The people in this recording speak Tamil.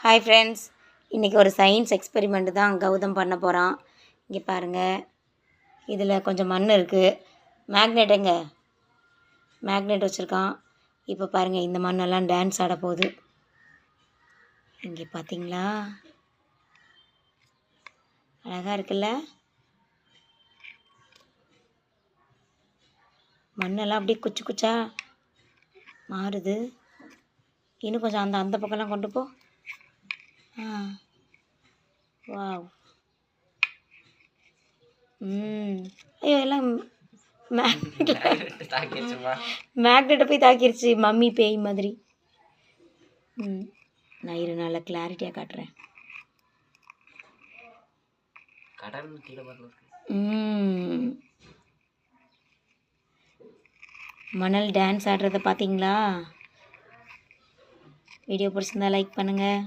ஹாய் ஃப்ரெண்ட்ஸ், இன்றைக்கி ஒரு சயின்ஸ் எக்ஸ்பெரிமெண்ட் தான் கௌதம் பண்ண போகிறான். இங்கே பாருங்கள், இதில் கொஞ்சம் மண் இருக்குது. மேக்னெட் வச்சுருக்கான். இப்போ பாருங்கள், இந்த மண்ணெல்லாம் டான்ஸ் ஆட போகுது. இங்கே பார்த்தீங்களா, அழகாக இருக்குல்ல? மண்ணெல்லாம் அப்படியே குச்சி குச்சா மாறுது. இன்னும் கொஞ்சம் அந்த பக்கம்லாம் கொண்டு போ. வாவ். ஐயோ, எல்லாம் மேக்னெட்டை போய் தாக்கிருச்சு, மம்மி பேய் மாதிரி. நான் இரு, நல்லா கிளாரிட்டியாக காட்டுறேன். மணல் டான்ஸ் ஆடுறத பார்த்தீங்களா? வீடியோ பிடிச்சிருந்தா லைக் பண்ணுங்கள்.